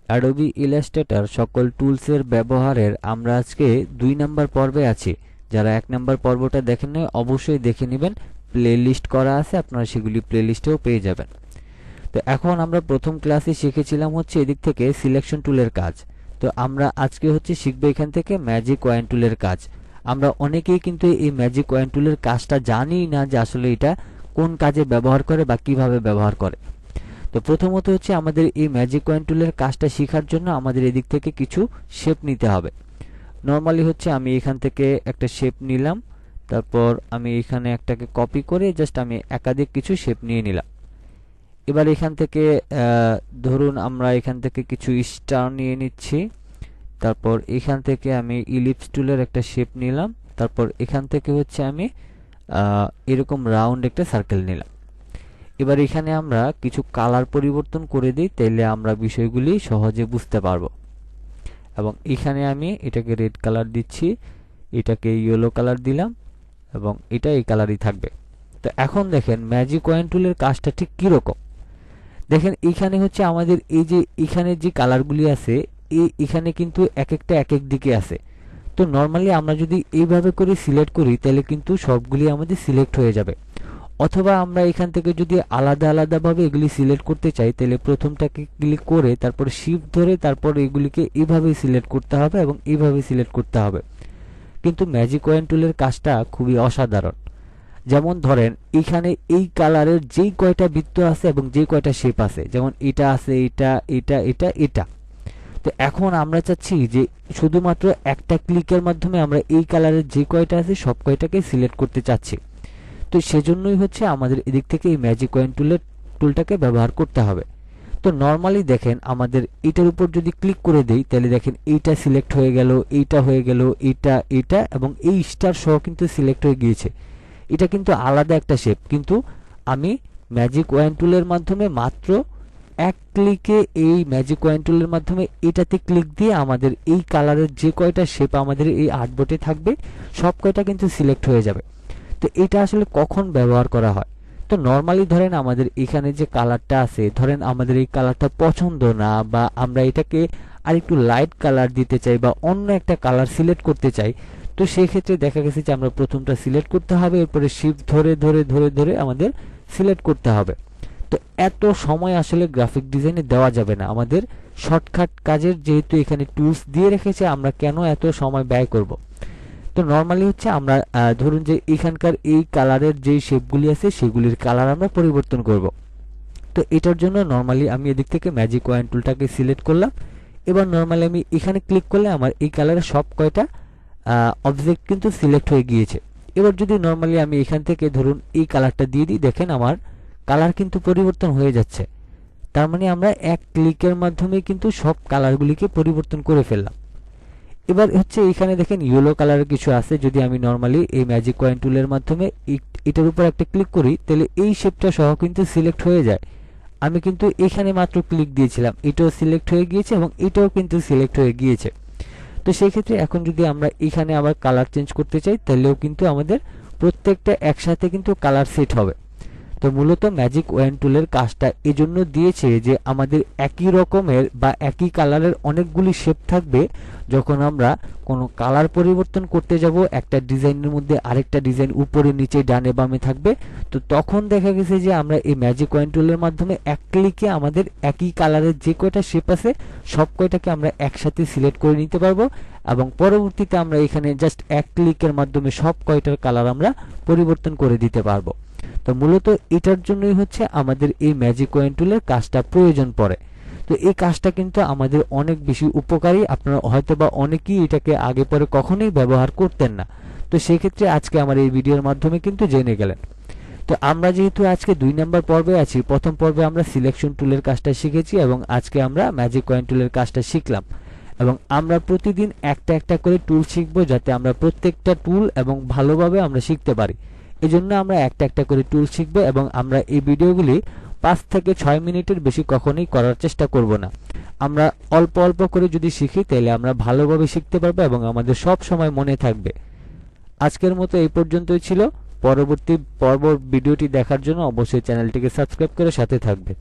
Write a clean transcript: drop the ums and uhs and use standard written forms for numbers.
Adobe Illustrator সকল টুলসের ব্যবহারের আমরা আজকে 2 নাম্বার পর্বে আছি। যারা 1 নাম্বার পর্বটা দেখেন নাই অবশ্যই দেখে নেবেন, প্লেলিস্ট করা আছে, আপনারা সেগুলি প্লেলিস্টেও পেয়ে যাবেন। তো এখন আমরা প্রথম ক্লাসে শিখেছিলাম হচ্ছে এদিক থেকে সিলেকশন টুলের কাজ। তো আমরা আজকে হচ্ছে শিখব এখান থেকে ম্যাজিক কয়েন টুলের কাজ। আমরা অনেকেই কিন্তু এই ম্যাজিক কয়েন টুলের কাজটা জানি না যে আসলে এটা কোন কাজে ব্যবহার করে বা কিভাবে ব্যবহার করে। তো প্রথমত হচ্ছে আমাদের এই ম্যাজিক কয়েন টুলের কাজটা শেখার জন্য আমাদের এদিক থেকে কিছু শেপ নিতে হবে। নরমালি হচ্ছে আমি এখান থেকে একটা শেপ নিলাম, তারপর আমি এখানে একটাকে কপি করে জাস্ট আমি একাধিক কিছু শেপ নিয়ে নিলাম। এবার এখান থেকে ধরুন আমরা এখান থেকে কিছু স্টার নিয়ে নিচ্ছি, তারপর এখান থেকে আমি ইলিপস টুলের একটা শেপ নিলাম, তারপর এখান থেকে হচ্ছে আমি এরকম রাউন্ড একটা সার্কেল নিলাম। এবার এখানে আমরা কিছু কালার পরিবর্তন করে দিই, তাইলে আমরা বিষয়গুলি সহজে বুঝতে পারবো। এবং এখানে আমি এটাকে রেড কালার দিচ্ছি, এটাকে ইয়েলো কালার দিলাম এবং এটা এই কালারই থাকবে। তো এখন দেখেন ম্যাজিক কয়েন টুলের কাজটা ঠিক কি রকম। দেখেন এখানে হচ্ছে আমাদের এই যে এখানে যে কালারগুলি আছে এখানে কিন্তু এক একটা এক এক দিকে আছে। তো নরমালি আমরা যদি এইভাবে করে সিলেক্ট করি তাহলে কিন্তু সবগুলি আমাদের সিলেক্ট হয়ে যাবে। অথবা আমরা এখান থেকে যদি আলাদা আলাদাভাবে এগুলি সিলেক্ট করতে চাই তাহলে প্রথমটাকে ক্লিক করে তারপর শিফট ধরে তারপর এগুলিকে এইভাবে সিলেক্ট করতে হবে এবং এইভাবে সিলেক্ট করতে হবে। কিন্তু ম্যাজিক কয়েন টুলের কাজটা খুবই অসাধারণ। যেমন ধরেন এখানে এই কালারের যেই কয়টা বৃত্ত আছে এবং যেই কয়টা শেপ আছে, যেমন এটা আছে, এটা এটা এটা এটা। তো এখন আমরা চাচ্ছি যে শুধুমাত্র একটা ক্লিকের মাধ্যমে আমরা এই কালারের যে কয়টা আছে সব কয়টাকে সিলেক্ট করতে চাচ্ছি। তো সেজন্যই হচ্ছে আমাদের এদিক থেকে এই ম্যাজিক কয়েন টুলটাকে ব্যবহার করতে হবে। তো নরমালি দেখেন আমাদের এটার উপর যদি ক্লিক করে দেই তাহলে দেখেন এইটা সিলেক্ট হয়ে গেল, এইটা হয়ে গেল, এটা এটা এবং এই স্টার সহ কিন্তু সিলেক্ট হয়ে গিয়েছে। এটা কিন্তু আলাদা একটা শেপ, কিন্তু আমি ম্যাজিক কয়েন টুলের মাধ্যমে মাত্র এক ক্লিকে এই ম্যাজিক কয়েন টুলের মাধ্যমে এটাতে ক্লিক দিয়ে আমাদের এই কালারের যে কয়টা শেপ আমাদের এই আর্টবোর্ডে থাকবে সব কয়টা কিন্তু সিলেক্ট হয়ে যাবে। তো এটা আসলে কখন ব্যবহার করা হয়? তো নরমালি ধরেন আমাদের এখানে যে কালারটা আছে, ধরেন আমাদের এই কালারটা পছন্দ না বা আমরা এটাকে আরেকটু লাইট কালার দিতে চাই বা অন্য একটা কালার সিলেক্ট করতে চাই। তো সেই ক্ষেত্রে দেখা গেছে যে আমরা প্রথমটা সিলেক্ট করতে হবে, এরপরে শিফট ধরে ধরে ধরে ধরে আমাদের সিলেক্ট করতে হবে। তো এত সময় আসলে গ্রাফিক ডিজাইনে দেওয়া যাবে না। আমাদের শর্টকাট কাজের যেহেতু এখানে টুলস দিয়ে রেখেছে, আমরা কেন এত সময় ব্যয় করব? তো নরমালি হচ্ছে আমরা ধরুন যে এখানকার এই কালারের যেই শেপগুলি আছে সেগুলির কালার আমরা পরিবর্তন করব। তো এটার জন্য নরমালি আমি এদিক থেকে ম্যাজিক কয়েন টুলটাকে সিলেক্ট করলাম। এবার নরমালি আমি এখানে ক্লিক করলে আমার এই কালারের সব কয়টা অবজেক্ট কিন্তু সিলেক্ট হয়ে গিয়েছে। এবার যদি নরমালি আমি এখান থেকে ধরুন এই কালারটা দিয়ে দিই, দেখেন আমার কালার কিন্তু পরিবর্তন হয়ে যাচ্ছে। তার মানে আমরা এক ক্লিকের মাধ্যমে কিন্তু সব কালারগুলিকে পরিবর্তন করে ফেললাম। এবার হচ্ছে এখানে দেখেন ইয়েলো কালারের কিছু আছে, যদি আমি নরমালি এই ম্যাজিক কয়েন টুলের মাধ্যমে এটার উপর একটা ক্লিক করি তাহলে এই শেপটা সহ কিন্তু সিলেক্ট হয়ে যায়। আমি কিন্তু এখানে মাত্র ক্লিক দিয়েছিলাম, এটাও সিলেক্ট হয়ে গিয়েছে এবং এটাও কিন্তু সিলেক্ট হয়ে গিয়েছে। তো সেই ক্ষেত্রে এখন যদি আমরা এখানে আবার কালার চেঞ্জ করতে চাই তাহলেও কিন্তু আমাদের প্রত্যেকটা একসাথে কিন্তু কালার সেট হবে। তো মূলত ম্যাজিক ওয়ান টুলের কাজটা এজন্য দিয়েছে যে আমাদের একই রকমের বা একই কালারের অনেকগুলি শেপ থাকবে। যখন আমরা কোনো কালার পরিবর্তন করতে যাব, একটা ডিজাইনের মধ্যে আরেকটা ডিজাইন উপরে নিচে ডানে বামে থাকবে, তো তখন দেখা গেছে যে আমরা এই ম্যাজিক ওয়ান টুলের মাধ্যমে এক ক্লিকে আমাদের একই কালারের যে কয়টা শেপ আছে সব কয়টাকে আমরা একসাথে সিলেক্ট করে নিতে পারবো এবং পরবর্তীতে আমরা এখানে জাস্ট এক ক্লিকের মাধ্যমে সব কয়টার কালার আমরা পরিবর্তন করে দিতে পারবো। তো মূলত এটার জন্যই হচ্ছে আমাদের এই ম্যাজিক কয়েন টুলের কাজটা প্রয়োজন পড়ে। তো এই কাজটা কিন্তু আমাদের অনেক বেশি উপকারী। আপনারা হয়তোবা অনেকেই এটাকে আগে পরে কখনোই ব্যবহার করতেন না। তো সেই ক্ষেত্রে আজকে আমার এই ভিডিওর মাধ্যমে কিন্তু জেনে গেলেন। তো আমরা যেহেতু আজকে 2 নাম্বার পর্বে আছি, প্রথম পর্বে আমরা সিলেকশন টুলের কাজটা শিখেছি এবং আজকে আমরা ম্যাজিক কয়েন টুলের কাজটা শিখলাম। এবং আমরা প্রতিদিন একটা একটা করে টুল শিখবো যাতে আমরা প্রত্যেকটা টুল এবং ভালোভাবে আমরা শিখতে পারি। এজন্য আমরা একটা একটা করে টুল শিখবো এবং আমরা এই ভিডিওগুলি 5 থেকে 6 মিনিটের বেশি কখনোই করার চেষ্টা করব না। আমরা অল্প অল্প করে যদি শিখি তাহলে আমরা ভালোভাবে শিখতে পারবো এবং আমাদের সব সময় মনে থাকবে। আজকের মতো এই পর্যন্তই ছিল। পরবর্তী ভিডিওটি দেখার জন্য অবশ্যই চ্যানেলটিকে সাবস্ক্রাইব করে সাথে থাকবে।